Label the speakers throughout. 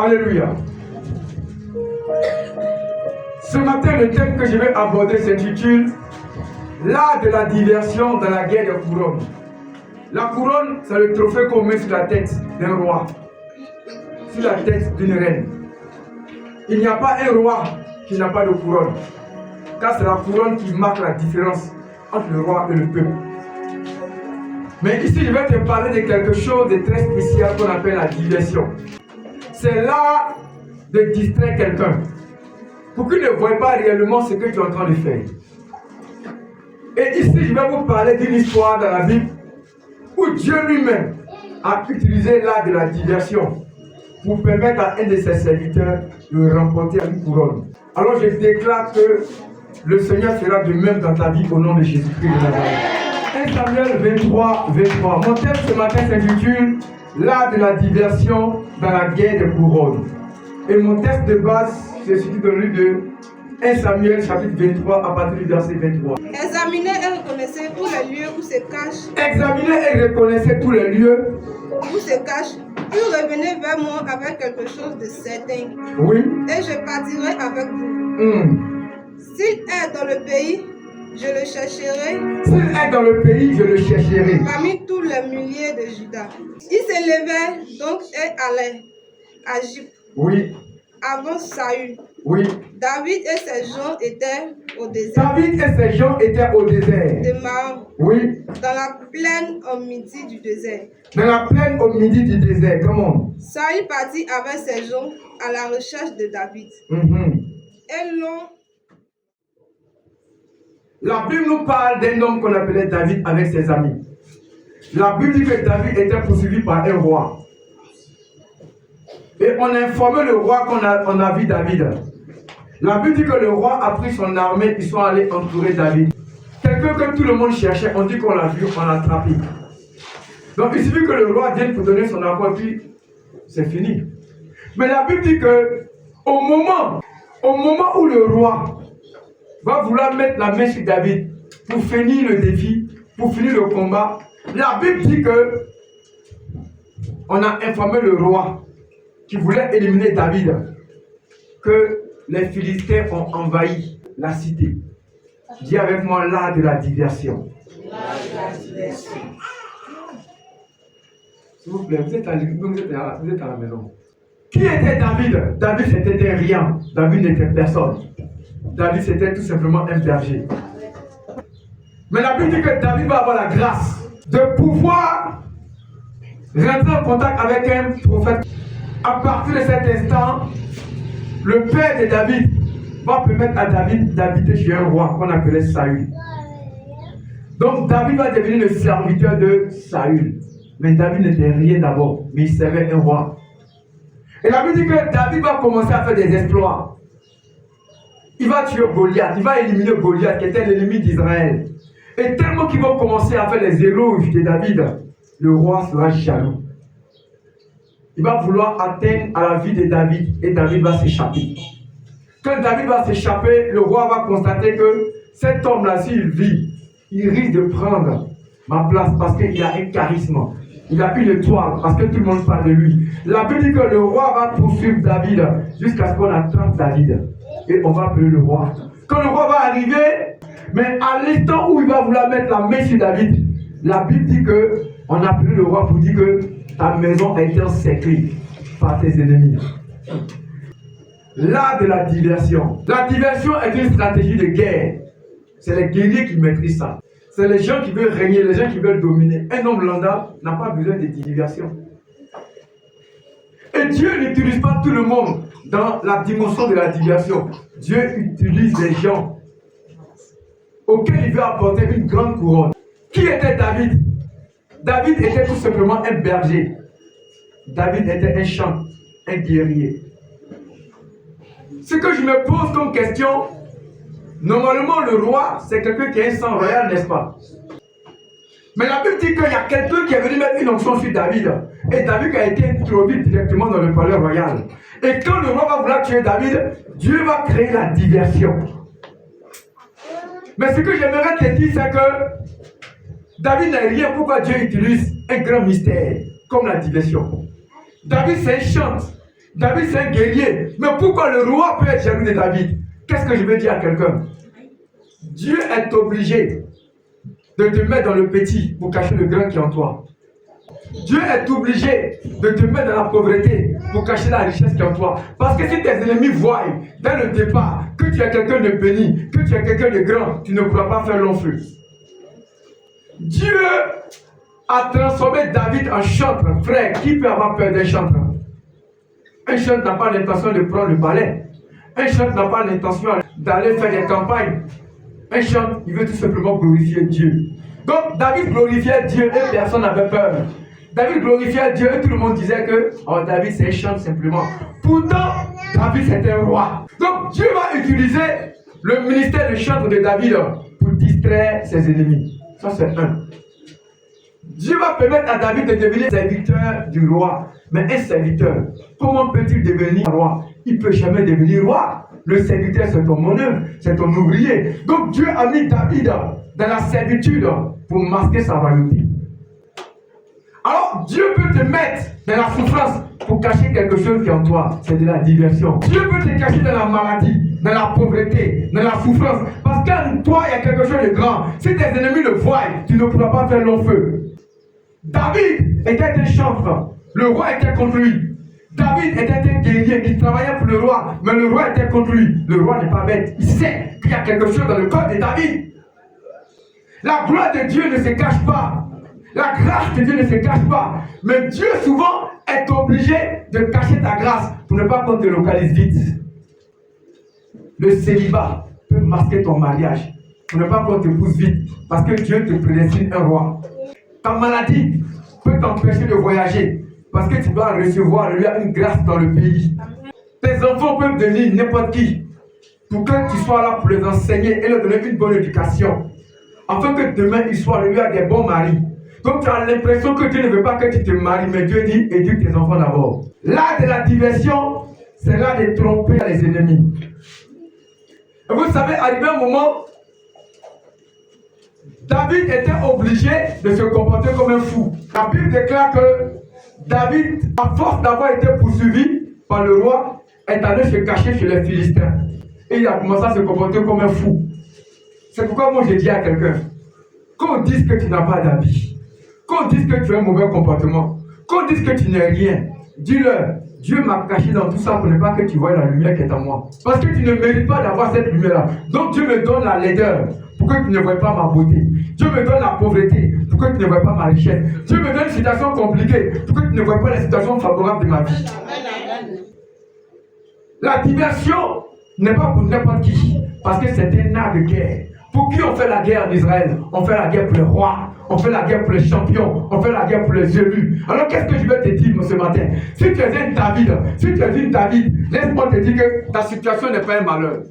Speaker 1: Alléluia. Ce matin, le thème que je vais aborder s'intitule l'art de la diversion dans la guerre des couronnes. La couronne, c'est le trophée qu'on met sur la tête d'un roi, sur la tête d'une reine. Il n'y a pas un roi qui n'a pas de couronne, car c'est la couronne qui marque la différence entre le roi et le peuple. Mais ici, je vais te parler de quelque chose de très spécial qu'on appelle la diversion. C'est l'art de distraire quelqu'un pour qu'il ne voie pas réellement ce que tu es en train de faire. Et ici, je vais vous parler d'une histoire dans la Bible où Dieu lui-même a utilisé l'art de la diversion pour permettre à un de ses serviteurs de remporter une couronne. Alors je déclare que le Seigneur fera de même dans ta vie au nom de Jésus-Christ de Nazareth. 1 Samuel 23. Mon thème ce matin s'intitule l'art de la diversion dans la guerre des couronnes. Et mon texte de base se situe dans le livre de 1 Samuel chapitre 23 à partir du verset 23.
Speaker 2: Examinez et reconnaissez tous les lieux où se cachent.
Speaker 1: Examinez et reconnaissez tous les lieux
Speaker 2: Où se cachent. Puis revenez vers moi avec quelque chose de certain.
Speaker 1: Oui.
Speaker 2: Et je partirai avec vous. S'il est dans le pays, je le chercherai.
Speaker 1: S'il est dans le pays, je le chercherai.
Speaker 2: Parmi tous les milliers de Juda. Il s'élevait donc et allait à Jip.
Speaker 1: Oui.
Speaker 2: Avant Saül.
Speaker 1: Oui.
Speaker 2: David et ses gens étaient au désert.
Speaker 1: David et ses gens étaient au désert.
Speaker 2: De Maon.
Speaker 1: Oui.
Speaker 2: Dans la plaine au midi du désert.
Speaker 1: Dans la plaine au midi du désert. Comment?
Speaker 2: Saül partit avec ses gens à la recherche de David. Et l'on.
Speaker 1: La Bible nous parle d'un homme qu'on appelait David avec ses amis. La Bible dit que David était poursuivi par un roi. Et on a informé le roi qu'on a vu David. La Bible dit que le roi a pris son armée, ils sont allés entourer David. Quelqu'un que tout le monde cherchait, on dit qu'on l'a vu, on l'a attrapé. Donc il suffit que le roi vienne pour donner son accord, puis c'est fini. Mais la Bible dit que au moment où le roi va vouloir mettre la main sur David pour finir le défi, pour finir le combat, la Bible dit que on a informé le roi qui voulait éliminer David que les Philistins ont envahi la cité. Dis avec moi l'art de la diversion. S'il vous plaît, vous êtes à la maison. Qui était David? David c'était rien. David n'était personne. David c'était tout simplement un berger. Mais la Bible dit que David va avoir la grâce de pouvoir rentrer en contact avec un prophète. À partir de cet instant, le père de David va permettre à David d'habiter chez un roi qu'on appelait Saül. Donc David va devenir le serviteur de Saül. Mais David n'était rien d'abord, mais il servait un roi. Et la Bible dit que David va commencer à faire des exploits. Il va tuer Goliath, il va éliminer Goliath qui était l'ennemi d'Israël. Et tellement qu'ils vont commencer à faire les éloges de David, le roi sera jaloux. Il va vouloir atteindre à la vie de David et David va s'échapper. Quand David va s'échapper, le roi va constater que cet homme-là, s'il vit, il risque de prendre ma place parce qu'il a un charisme. Il a une étoile parce que tout le monde parle de lui. La Bible dit que le roi va poursuivre David jusqu'à ce qu'on attrape David. Et on va appeler le roi. Quand le roi va arriver, mais à l'instant où il va vouloir mettre la main sur David, la Bible dit que on a appelé le roi pour dire que ta maison a été encerclée par tes ennemis. L'art de la diversion. La diversion est une stratégie de guerre. C'est les guerriers qui maîtrisent ça. C'est les gens qui veulent régner, les gens qui veulent dominer. Un homme lambda n'a pas besoin de diversion. Et Dieu n'utilise pas tout le monde dans la dimension de la diversion. Dieu utilise les gens auxquels il veut apporter une grande couronne. Qui était David? David était tout simplement un berger. David était un champ, un guerrier. Ce que je me pose comme question, normalement le roi, c'est quelqu'un qui a un sang royal, n'est-ce pas? Mais la Bible dit qu'il y a quelqu'un qui est venu mettre une onction sur David. Et David a été introduit directement dans le palais royal. Et quand le roi va vouloir tuer David, Dieu va créer la diversion. Mais ce que j'aimerais te dire, c'est que David n'a rien. Pourquoi Dieu utilise un grand mystère comme la diversion? David, c'est un chant. David, c'est un guerrier. Mais pourquoi le roi peut être jaloux de David? Qu'est-ce que je veux dire à quelqu'un? Dieu est obligé de te mettre dans le petit pour cacher le grain qui est en toi. Dieu est obligé de te mettre dans la pauvreté pour cacher la richesse qui est en toi. Parce que si tes ennemis voient dès le départ que tu es quelqu'un de béni, que tu es quelqu'un de grand, tu ne pourras pas faire long feu. Dieu a transformé David en chantre. Frère, qui peut avoir peur d'un chantre? Un chantre n'a pas l'intention de prendre le balai. Un chantre n'a pas l'intention d'aller faire des campagnes. Un chantre, il veut tout simplement glorifier Dieu. Donc David glorifiait Dieu et personne n'avait peur. David glorifiait Dieu et tout le monde disait que David c'est un chantre simplement. Pourtant, David c'était un roi. Donc Dieu va utiliser le ministère de chantre de David pour distraire ses ennemis. Ça c'est un. Dieu va permettre à David de devenir serviteur du roi. Mais un serviteur, comment peut-il devenir roi? Il ne peut jamais devenir roi. Le serviteur, c'est ton honneur, c'est ton ouvrier. Donc Dieu a mis David dans la servitude pour masquer sa royauté. Alors Dieu peut te mettre dans la souffrance pour cacher quelque chose qui est en toi. C'est de la diversion. Dieu peut te cacher dans la maladie, dans la pauvreté, dans la souffrance. Parce qu'en toi, il y a quelque chose de grand. Si tes ennemis le voient, tu ne pourras pas faire long feu. David était un chantre. Le roi était contre lui. David était un guerrier qui travaillait pour le roi, mais le roi était contre lui. Le roi n'est pas bête. Il sait qu'il y a quelque chose dans le corps de David. La gloire de Dieu ne se cache pas. La grâce de Dieu ne se cache pas. Mais Dieu souvent est obligé de cacher ta grâce pour ne pas qu'on te localise vite. Le célibat peut masquer ton mariage pour ne pas qu'on te pousse vite. Parce que Dieu te prédestine un roi. Ta maladie peut t'empêcher de voyager. Parce que tu dois recevoir une grâce dans le pays. Tes enfants peuvent devenir n'importe qui. Pour que tu sois là pour les enseigner et leur donner une bonne éducation. Afin que demain ils soient des bons maris. Donc tu as l'impression que Dieu ne veut pas que tu te maries. Mais Dieu dit éduque tes enfants d'abord. L'art de la diversion, c'est l'art de tromper les ennemis. Et vous savez, arrivé un moment, David était obligé de se comporter comme un fou. La Bible déclare que David, à force d'avoir été poursuivi par le roi, est allé se cacher chez les Philistins. Et il a commencé à se comporter comme un fou. C'est pourquoi moi je dis à quelqu'un, qu'on dise que tu n'as pas d'habit, qu'on dise que tu as un mauvais comportement, qu'on dise que tu n'es rien, dis-leur, Dieu m'a caché dans tout ça pour ne pas que tu vois la lumière qui est en moi. Parce que tu ne mérites pas d'avoir cette lumière-là. Donc Dieu me donne la laideur pour que tu ne vois pas ma beauté. Dieu me donne la pauvreté pour que tu ne vois pas ma richesse. Dieu me donne une situation compliquée pour que tu ne vois pas la situation favorable de ma vie. La diversion n'est pas pour n'importe qui. Parce que c'est un art de guerre. Pour qui on fait la guerre en Israël? On fait la guerre pour les rois. On fait la guerre pour les champions. On fait la guerre pour les élus. Alors qu'est-ce que je vais te dire ce matin? Si tu es un David, si tu es une David, laisse-moi te dire que ta situation n'est pas un malheur.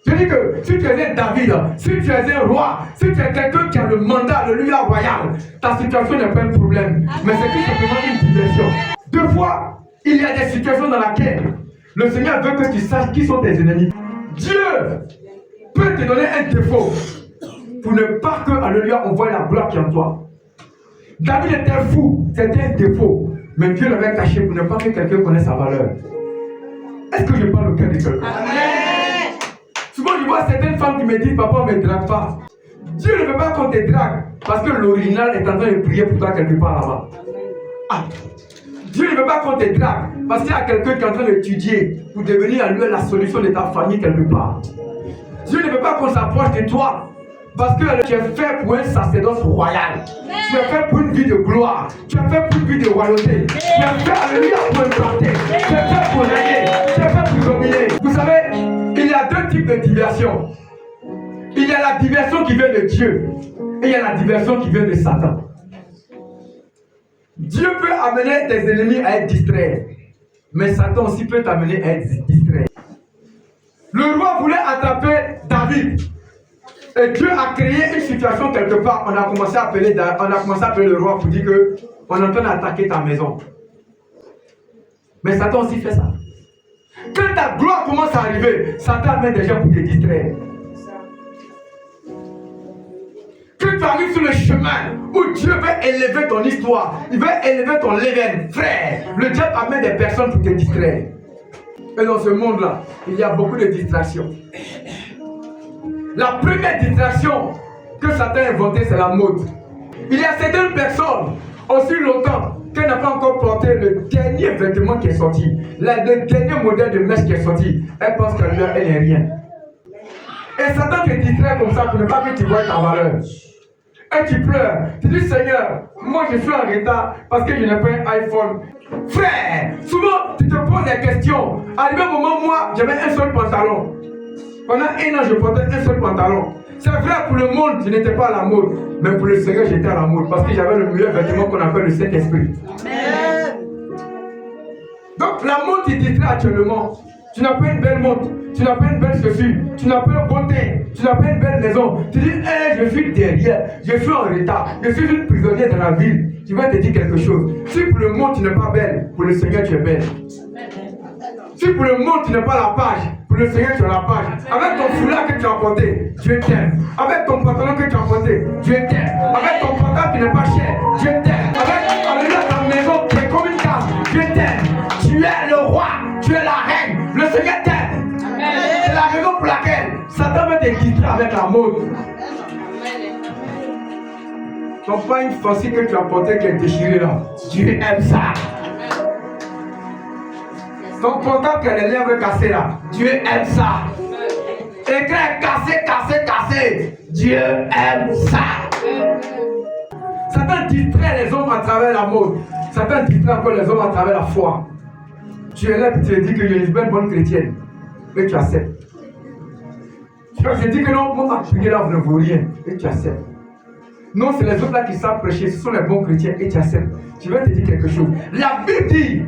Speaker 1: Je dis que si tu es un David, si tu es un roi, si tu es quelqu'un qui a le mandat, le lieu royal, ta situation n'est pas un problème. Mais c'est tout simplement une diversion. Deux fois, il y a des situations dans lesquelles le Seigneur veut que tu saches qui sont tes ennemis. Dieu peut te donner un défaut pour ne pas que, alléluia, on voit la gloire qui est en toi. David était fou, c'était un défaut. Mais Dieu l'avait caché pour ne pas que quelqu'un connaisse sa valeur. Est-ce que je parle au cœur de quelqu'un? Amen. Souvent je vois certaines femmes qui me disent, papa, ne me drague pas. Dieu ne veut pas qu'on te drague parce que l'original est en train de prier pour toi quelque part là-bas. Ah. Dieu ne veut pas qu'on te drague parce qu'il y a quelqu'un qui est en train d'étudier pour devenir à lui la solution de ta famille quelque part. Dieu ne veut pas qu'on s'approche de toi parce que tu es fait pour un sacerdoce royal. Tu es fait pour une vie de gloire. Tu es fait pour une vie de royauté. Tu es fait alléluia pour implanter. Tu es fait pour régner. Tu es fait pour dominer. Vous savez, il y a deux types de diversion. Il y a la diversion qui vient de Dieu et il y a la diversion qui vient de Satan. Dieu peut amener tes ennemis à être distraits, mais Satan aussi peut t'amener à être distrait. Le roi voulait attraper David. Et Dieu a créé une situation quelque part. On a commencé à appeler le roi pour dire qu'on est en train d'attaquer ta maison. Mais Satan aussi fait ça. Quand ta gloire commence à arriver, Satan met des gens pour te distraire. Que tu arrives sur le chemin où Dieu veut élever ton histoire, il veut élever ton level. Frère, le diable amène des personnes pour te distraire. Et dans ce monde-là, il y a beaucoup de distractions. La première distraction que Satan a inventée, c'est la mode. Il y a certaines personnes, aussi longtemps qu'elle n'a pas encore porté le dernier vêtement qui est sorti, le dernier modèle de mèche qui est sorti, elle pense qu'elle n'est rien. Et Satan te distrait comme ça pour ne pas que tu vois ta valeur. Et tu pleures. Tu dis, Seigneur, moi je suis en retard parce que je n'ai pas un iPhone. Frère, souvent tu te poses des questions. Arrivé un moment, moi, j'avais un seul pantalon. Pendant 1 an, je portais un seul pantalon. C'est vrai, pour le monde, je n'étais pas à la mode. Mais pour le Seigneur, j'étais à la mode parce que j'avais le meilleur vêtement qu'on appelle le Saint-Esprit. Donc la mode qui distrait actuellement. Tu n'as pas une belle montre, tu n'as pas une belle chaussure, tu n'as pas un bon teint, tu n'as pas une belle maison. Tu dis, hey, je suis derrière, je suis en retard, je suis une prisonnière dans la ville. Tu vas te dire quelque chose. Si pour le monde tu n'es pas belle, pour le Seigneur tu es belle. Si pour le monde tu n'es pas la page, pour le Seigneur tu as la page. Avec ton foulard que tu as porté, Dieu t'aime. Avec ton pantalon que tu as porté, Dieu t'aime. Avec ton pantalon qui n'est pas cher, Dieu t'aime. Avec ta maison qui est comme une case, Dieu t'aime. Tu es le roi, tu es la reine, le Seigneur t'aime. C'est la raison pour laquelle Satan veut te distraire avec la mode. Donc pas une fancy que tu as portée qui est déchirée là. Dieu aime ça. Ton pantalon qui a les lèvres cassées là. Dieu aime ça. Écrit cassé. Dieu aime ça. Satan distrait les hommes à travers la mode. Satan distrait encore les hommes à travers la foi. Tu es là et tu te dis que je suis une bonne chrétienne. Et tu acceptes. Tu te dis que non, mon prière là, vous ne vaut rien. Et tu acceptes. Non, c'est les autres là qui savent prêcher. Ce sont les bons chrétiens et tu acceptes. Tu vas te dire quelque chose. La Bible dit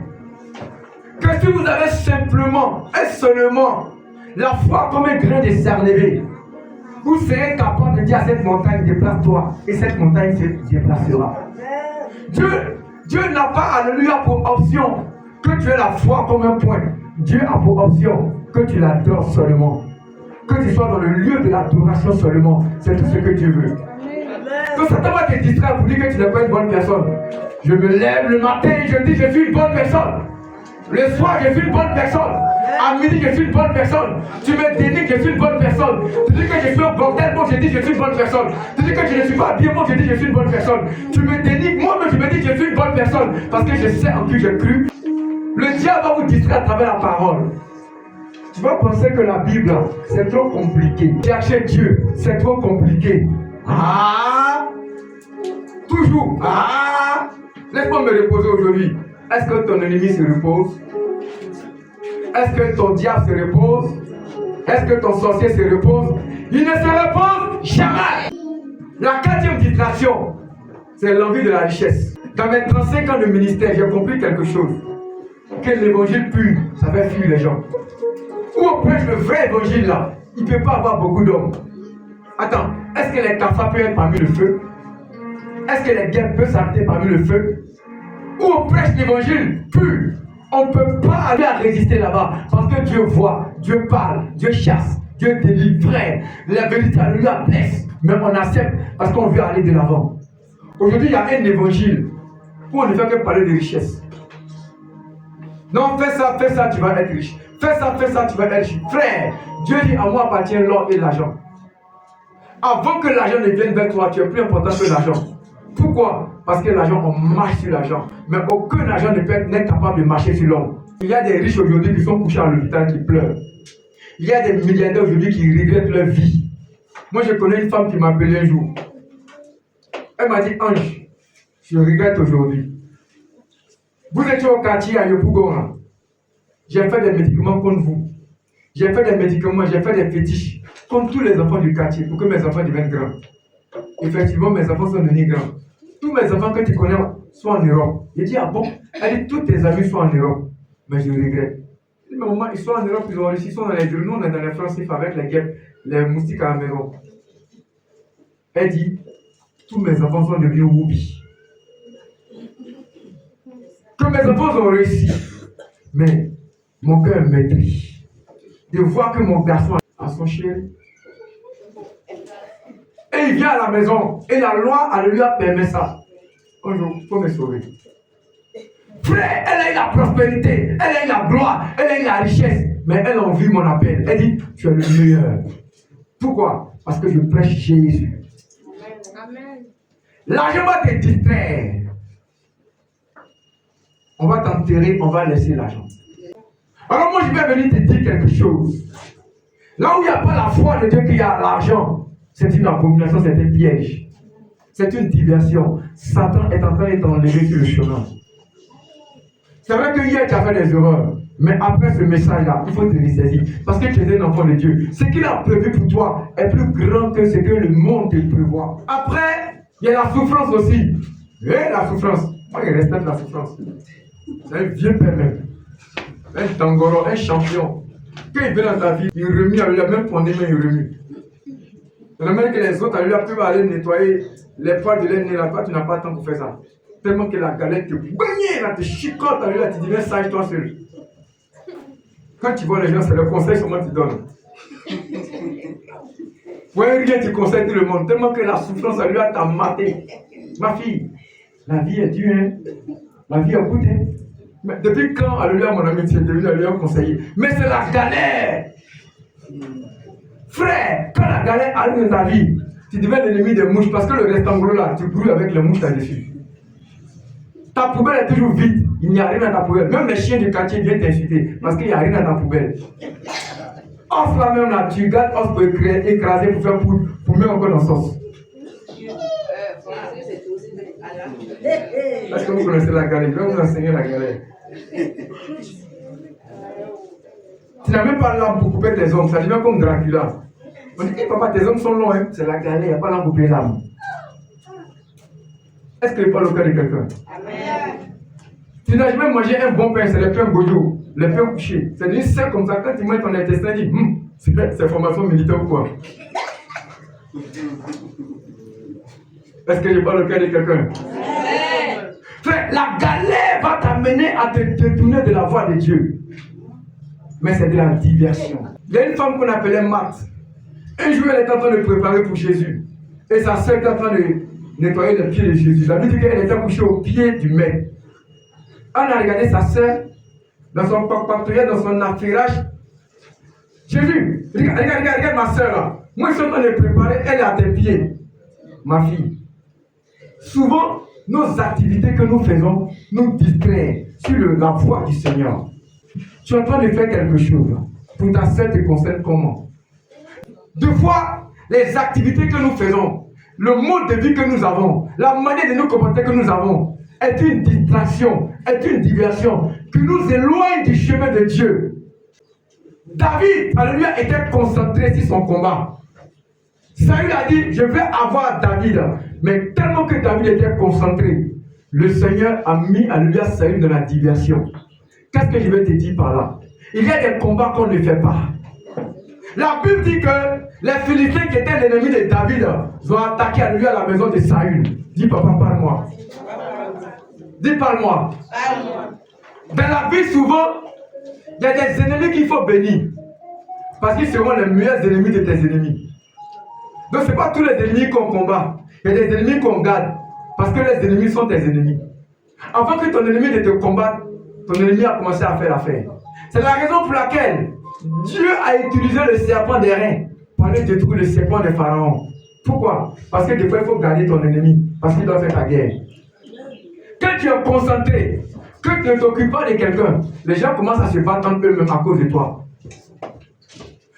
Speaker 1: que si vous avez simplement et seulement la foi comme un grain de sarnévé, vous serez capable de dire à cette montagne, déplace-toi. Et cette montagne se déplacera. Dieu n'a pas, alléluia, pour option que tu aies la foi comme un point. Dieu a pour option que tu l'adores seulement. Que tu sois dans le lieu de l'adoration seulement. C'est tout ce que Dieu veut. Donc Satan va te distraire pour dire que tu n'es pas une bonne personne. Je me lève le matin et je dis je suis une bonne personne. Le soir je suis une bonne personne. À midi je suis une bonne personne. Tu me dénigres, je suis une bonne personne. Tu dis que je suis un bordel, moi je dis je suis une bonne personne. Tu dis que je ne suis pas bien, moi je dis je suis une bonne personne. Tu me dénigres, moi je me dis je suis une bonne personne. Parce que je sais en qui j'ai cru. Le diable va vous distraire à travers la parole. Tu vas penser que la Bible, c'est trop compliqué. Chercher Dieu, c'est trop compliqué. Ah! Toujours. Ah! Laisse-moi me reposer aujourd'hui. Est-ce que ton ennemi se repose? Est-ce que ton diable se repose? Est-ce que ton sorcier se repose? Il ne se repose jamais. La 4e distraction, c'est l'envie de la richesse. Dans mes 35 ans de ministère, j'ai compris quelque chose. Que l'évangile pur, ça fait fuir les gens. Où on prêche le vrai évangile là, il ne peut pas avoir beaucoup d'hommes. Attends, est-ce que les cafards peuvent être parmi le feu? Est-ce que les guêpes peuvent s'arrêter parmi le feu? Où on prêche l'évangile pur, on ne peut pas aller à résister là-bas. Parce que Dieu voit, Dieu parle, Dieu chasse, Dieu délivre. La vérité à lui blesse. Mais on accepte parce qu'on veut aller de l'avant. Aujourd'hui, il y a un évangile où on ne fait que parler de richesse. Non, fais ça, tu vas être riche. Fais ça, tu vas être riche. Frère, Dieu dit à moi appartient l'or et l'argent. Avant que l'argent ne vienne vers toi, tu es plus important que l'argent. Pourquoi? Parce que l'argent, on marche sur l'argent. Mais aucun argent n'est capable de marcher sur l'homme. Il y a des riches aujourd'hui qui sont couchés à l'hôpital qui pleurent. Il y a des milliardaires aujourd'hui qui regrettent leur vie. Moi, je connais une femme qui m'a appelé un jour. Elle m'a dit, Ange, je regrette aujourd'hui. Vous étiez au quartier à Yopougon. J'ai fait des médicaments contre vous. J'ai fait des médicaments, j'ai fait des fétiches contre tous les enfants du quartier pour que mes enfants deviennent grands. Effectivement, mes enfants sont devenus grands. Tous mes enfants que tu connais sont en Europe. J'ai dit, ah bon? Elle dit, tous tes amis sont en Europe. Mais je regrette. Mais maman, ils sont en Europe, ils ont réussi, ils sont dans les journaux, on est dans les Français avec les guêpes, les moustiques à la maison. Elle dit, tous mes enfants sont devenus whoopi. Que mes enfants ont réussi. Mais mon cœur meurtrit de voir que mon garçon a son chien. Et Et il vient à la maison. Et la loi, alléluia, permet ça. Un jour, il faut me sauver. Frère, elle a eu la prospérité, elle a eu la gloire, elle a eu la richesse. Mais elle a envie mon appel. Elle dit, tu es le meilleur. Pourquoi? Parce que je prêche Jésus. Amen. L'argent va te distraire. On va t'enterrer, on va laisser l'argent. Alors moi, je vais venir te dire quelque chose. Là où il n'y a pas la foi de Dieu qu'il y a l'argent, c'est une abomination, c'est un piège. C'est une diversion. Satan est en train de t'enlever sur le chemin. C'est vrai que hier, tu as fait des erreurs. Mais après ce message-là, il faut te ressaisir. Parce que tu es un enfant de Dieu. Ce qu'il a prévu pour toi est plus grand que ce que le monde te prévoit. Après, il y a la souffrance aussi. Et la souffrance. Moi, je respecte la souffrance. C'est un vieux père même. Un tangoro, un champion. Quand il vient dans ta vie, il remue, il a même pondé, mais il remue. Le même que les autres, il peuvent aller nettoyer les poils de l'aine là, toi, tu n'as pas le temps pour faire ça. Tellement que la galette te baigne, là, te chicote, là, tu deviens sage toi seul. Quand tu vois les gens, c'est le conseil seulement que tu donnes. Ouais, rien, tu conseilles tout le monde. Tellement que la souffrance, elle lui a t'a maté. Ma fille, la vie est dure, hein. La vie a coûté. Hein? Mais depuis quand, alléluia, mon ami, tu es devenu alléluia conseiller? Mais c'est la galère. Frère, quand la galère arrive dans ta vie, tu deviens l'ennemi des mouches parce que le rectangle là, tu brûles avec les mouches là-dessus. Ta poubelle est toujours vide. Il n'y a rien dans ta poubelle. Même les chiens du quartier viennent t'insulter parce qu'il n'y a rien dans ta poubelle. Os là même là, tu gardes os pour écraser, pour faire pour mettre encore dans la sauce. Est-ce que vous connaissez la galère? Je vais vous enseigner la galère. Tu n'as même pas l'âme pour couper tes ongles. Ça devient comme Dracula. On dit, hey, papa, tes ongles sont longs. Hein? C'est la galère, il n'y a pas l'âme pour couper l'âme. Est-ce qu'il parle au cœur de quelqu'un? Amen. Tu n'as jamais mangé un bon pain, c'est le pain gojo, le pain couché. C'est devenu sec comme ça. Quand tu manges ton intestin, tu dis, c'est formation militaire ou quoi? Est-ce que je parle au cœur de quelqu'un? Amen. Frère, la galère va t'amener à te détourner de la voie de Dieu. Mais c'est de la diversion. Il y a une femme qu'on appelait Marthe. Un jour, elle était en train de préparer pour Jésus. Et sa soeur était en train de nettoyer les pieds de Jésus. La Bible dit qu'elle était couchée au pied du maître. On a regardé sa soeur dans son pactolier, dans son affairage. Jésus, regarde ma soeur là. Moi, je suis en train de préparer, elle est à tes pieds. Ma fille. Souvent, nos activités que nous faisons nous distraient sur la voie du Seigneur. Tu es en train de faire quelque chose. Pour ta soeur te concerne comment? Deux fois, les activités que nous faisons, le mode de vie que nous avons, la manière de nous comporter que nous avons, est une distraction, est une diversion qui nous éloigne du chemin de Dieu. David, alléluia, était concentré sur son combat. Saül a dit, je vais avoir David. Mais tellement que David était concentré, le Seigneur a mis, alléluia, Saül dans la diversion. Qu'est-ce que je vais te dire par là? Il y a des combats qu'on ne fait pas. La Bible dit que les Philistins qui étaient l'ennemi de David ont attaqué à lui à la maison de Saül. Dis papa, parle-moi. Dis parle-moi. Dans la vie, souvent, il y a des ennemis qu'il faut bénir. Parce qu'ils seront les meilleurs ennemis de tes ennemis. Donc ce n'est pas tous les ennemis qu'on combat. Il y a des ennemis qu'on garde. Parce que les ennemis sont tes ennemis. Avant que ton ennemi ne te combatte, ton ennemi a commencé à faire l'affaire. C'est la raison pour laquelle Dieu a utilisé le serpent des reins pour aller détruire le serpent des pharaons. Pourquoi? Parce que des fois il faut garder ton ennemi, parce qu'il doit faire ta guerre. Quand tu es concentré, que tu ne t'occupes pas de quelqu'un, les gens commencent à se battre entre eux-mêmes à cause de toi.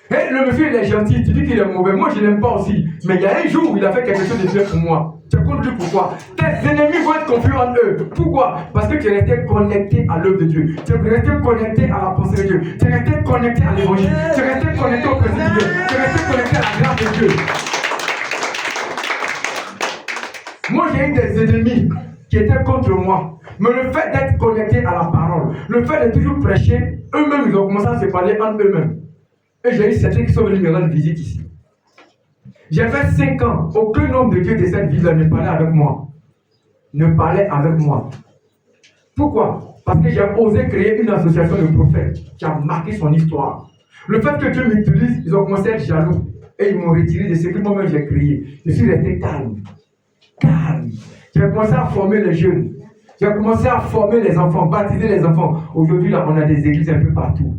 Speaker 1: Et le monsieur il est gentil, tu dis qu'il est mauvais, moi je l'aime pas aussi. Mais il y a un jour où il a fait quelque chose de bien pour moi. Tu as compris pourquoi? Tes ennemis vont être confus en eux. Pourquoi? Parce que tu es resté connecté à l'œuvre de Dieu. Tu es resté connecté à la pensée de Dieu. Tu es resté connecté à l'évangile. Tu es resté connecté au principe de Dieu. Tu es resté connecté à la grâce de Dieu. Moi j'ai eu des ennemis qui étaient contre moi. Mais le fait d'être connecté à la parole, le fait de toujours prêcher, eux-mêmes ils ont commencé à se parler entre eux-mêmes. Et j'ai eu certains qui sont venus me rendre visite ici. J'ai fait 5 ans. Aucun homme de Dieu de cette ville ne parlait avec moi. Ne parlait avec moi. Pourquoi? Parce que j'ai osé créer une association de prophètes qui a marqué son histoire. Le fait que Dieu m'utilise, ils ont commencé à être jaloux. Et ils m'ont retiré de ce que moi-même j'ai créé. Je suis resté calme. Calme. J'ai commencé à former les jeunes. J'ai commencé à former les enfants, baptiser les enfants. Aujourd'hui, là, on a des églises un peu partout.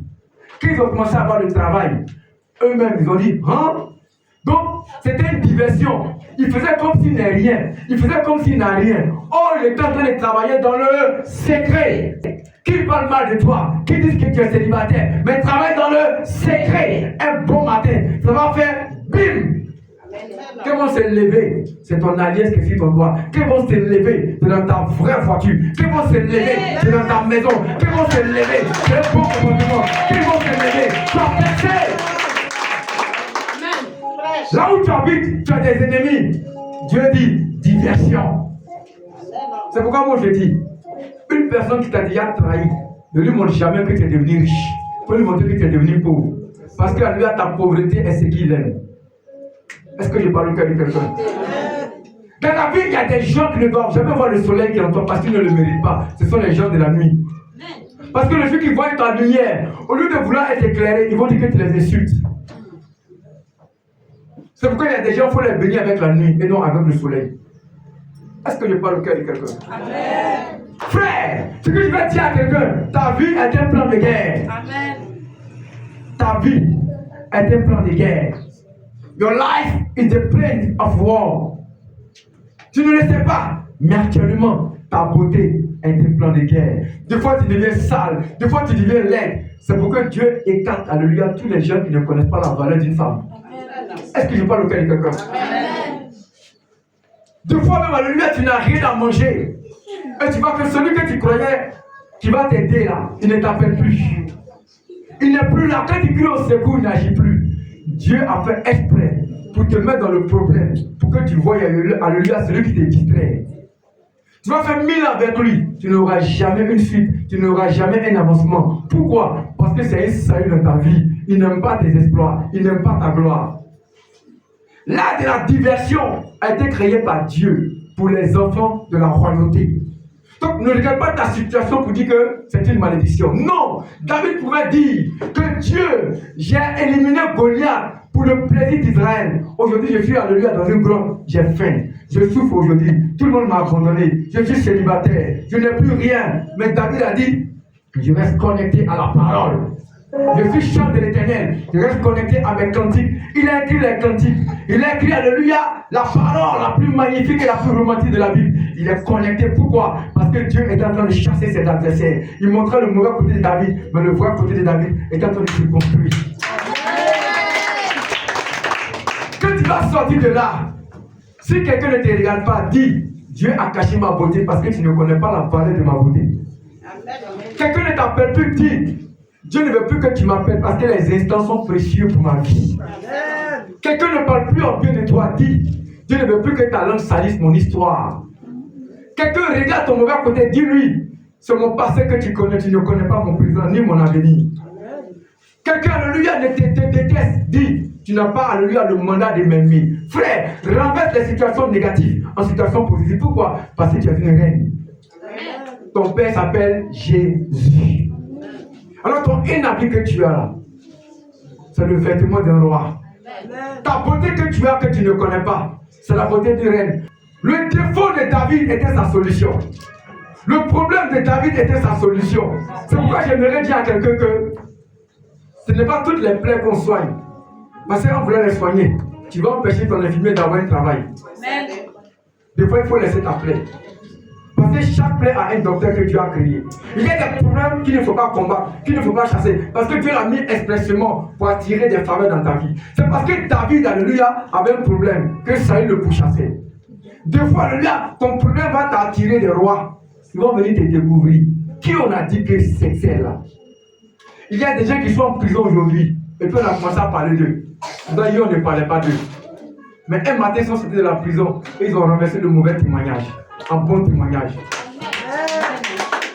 Speaker 1: Quand ils ont commencé à avoir le travail, eux-mêmes, ils ont dit, hein? Donc, c'était une diversion. Ils faisaient comme s'il n'est rien. Ils faisaient comme s'il n'a rien. Oh, il est en train de travailler dans le secret. Qui parle mal de toi, qui disent que tu es célibataire, mais travaille dans le secret. Un bon matin, ça va faire bim. Qu'ils vont se lever, c'est ton alliance qui est sur ton doigt. Qu'ils vont se lever, c'est dans ta vraie voiture. Qu'ils vont se lever, c'est dans ta maison. Qu'ils vont se lever, c'est un bon comportement. Qu'ils vont se lever, tu as percé. Là où tu habites, tu as des ennemis. Dieu dit diversion. C'est pourquoi moi je dis, une personne qui t'a déjà trahi, ne lui montre jamais que tu es devenu riche. Il faut lui montrer que tu es devenu pauvre. Parce qu'à lui, à ta pauvreté est ce qu'il aime. Est-ce que je parle au cœur de quelqu'un? Dans la vie, il y a des gens qui ne doivent jamais voir le soleil qui est en toi parce qu'ils ne le méritent pas. Ce sont les gens de la nuit. Parce que les gens qui voient ta lumière, au lieu de vouloir être éclairés, ils vont dire que tu les insultes. C'est pourquoi il y a des gens, il faut les bénir avec la nuit et non avec le soleil. Est-ce que je parle au cœur de quelqu'un? Amen. Frère, ce que je vais dire à quelqu'un, ta vie est un plan de guerre. Amen. Ta vie est un plan de guerre. Your life is the plan of war. Tu ne le sais pas, mais actuellement, ta beauté est un plan de guerre. Des fois, tu deviens sale, des fois, tu deviens laid. C'est pourquoi Dieu écarte, alléluia, tous les gens qui ne connaissent pas la valeur d'une femme. Est-ce que je parle au cœur de quelqu'un? Des fois même, alléluia, tu n'as rien à manger. Et tu vois que celui que tu croyais qui va t'aider là, il ne t'appelle plus. Il n'est plus là. Quand tu cries au secours, il n'agit plus. Dieu a fait exprès pour te mettre dans le problème, pour que tu voies alléluia celui qui te distrait. Tu vas faire 1000 ans avec lui, tu n'auras jamais une suite, tu n'auras jamais un avancement. Pourquoi? Parce que c'est un salut dans ta vie. Il n'aime pas tes exploits, il n'aime pas ta gloire. L'art de la diversion a été créé par Dieu pour les enfants de la royauté. Donc ne regarde pas ta situation pour dire que c'est une malédiction. Non, David pouvait dire que Dieu, j'ai éliminé Goliath pour le plaisir d'Israël. Aujourd'hui, je suis alléluia dans une grotte, j'ai faim, je souffre aujourd'hui, tout le monde m'a abandonné, je suis célibataire, je n'ai plus rien. Mais David a dit, je reste connecté à la parole. Je suis chant de l'Éternel, je reste connecté à mes cantiques. Il a écrit les cantiques, il a écrit, alléluia, la parole la plus magnifique et la plus romantique de la Bible. Il est connecté, pourquoi? Parce que Dieu est en train de chasser ses adversaires. Il montrait le mauvais côté de David, mais le vrai côté de David est en train de se construire. Quand tu vas sortir de là, si quelqu'un ne te regarde pas, dis, Dieu a caché ma beauté parce que tu ne connais pas la valeur de ma beauté. Quelqu'un ne t'appelle plus, dis, Dieu ne veut plus que tu m'appelles parce que les instants sont précieux pour ma vie. Quelqu'un ne parle plus en bien de toi, dis, Dieu ne veut plus que ta langue salisse mon histoire. Quelqu'un regarde ton mauvais côté, dis-lui, c'est mon passé que tu connais, tu ne connais pas mon présent ni mon avenir. Quelqu'un, alléluia, ne te déteste, dis, tu n'as pas, alléluia, le mandat de m'aimer. Frère, renverse les situations négatives en situations positives. Pourquoi? Parce que tu es une reine. Ton père s'appelle Jésus. Alors ton inhabit que tu as là, c'est le vêtement d'un roi. Ta beauté que tu as que tu ne connais pas, c'est la beauté d'une reine. Le défaut de David était sa solution. Le problème de David était sa solution. C'est pourquoi j'aimerais dire à quelqu'un que ce n'est pas toutes les plaies qu'on soigne. Parce qu'on voulait les soigner, tu vas empêcher ton infirmier d'avoir un travail. Des fois, il faut laisser ta plaie. Parce que chaque plaie a un docteur que Dieu a créé. Il y a des problèmes qu'il ne faut pas combattre, qu'il ne faut pas chasser. Parce que Dieu l'a mis expressément pour attirer des faveurs dans ta vie. C'est parce que David, alléluia, avait un problème que Saül le pourchassait. Des fois, alléluia, ton problème va t'attirer des rois. Ils vont venir te découvrir. Qui on a dit que c'est là? Il y a des gens qui sont en prison aujourd'hui. Et puis on a commencé à parler d'eux. D'ailleurs, on ne parlait pas d'eux. Mais un matin, ils sont sortis de la prison et ils ont renversé le mauvais témoignage en bon témoignage.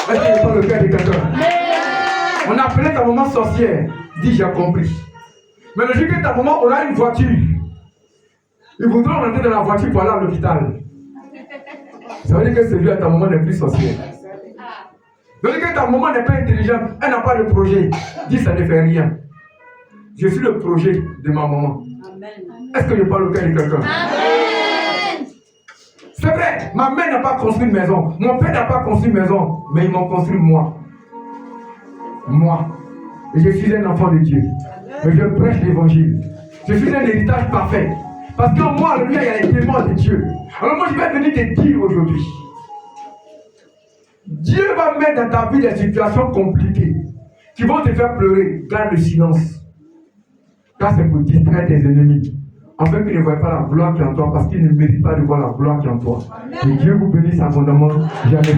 Speaker 1: Est-ce que je parle le cœur de quelqu'un? On a appelé ta maman sorcière. Dis, j'ai compris. Mais le jour que ta maman aura une voiture, ils voudront rentrer dans la voiture pour aller à l'hôpital. Ça veut dire que celui-là, ta maman n'est plus sorcière. Ça veut dire que ta maman n'est pas intelligente, elle n'a pas de projet. Dis, ça ne fait rien. Je suis le projet de ma maman. Amen. Est-ce que je parle au cœur de quelqu'un? C'est vrai, ma mère n'a pas construit une maison, mon père n'a pas construit une maison, mais ils m'ont construit moi. Moi. Et je suis un enfant de Dieu. Et je prêche l'évangile. Je suis un héritage parfait. Parce qu'en moi, il y a les témoins de Dieu. Alors moi, je vais venir te dire aujourd'hui. Dieu va mettre dans ta vie des situations compliquées qui vont te faire pleurer. Garde le silence. Car c'est pour distraire tes ennemis. Afin qu'ils ne voient pas la gloire qui est en toi, parce qu'ils ne méritent pas de voir la gloire qui est en toi. Et Dieu vous bénisse abondamment. Jamais.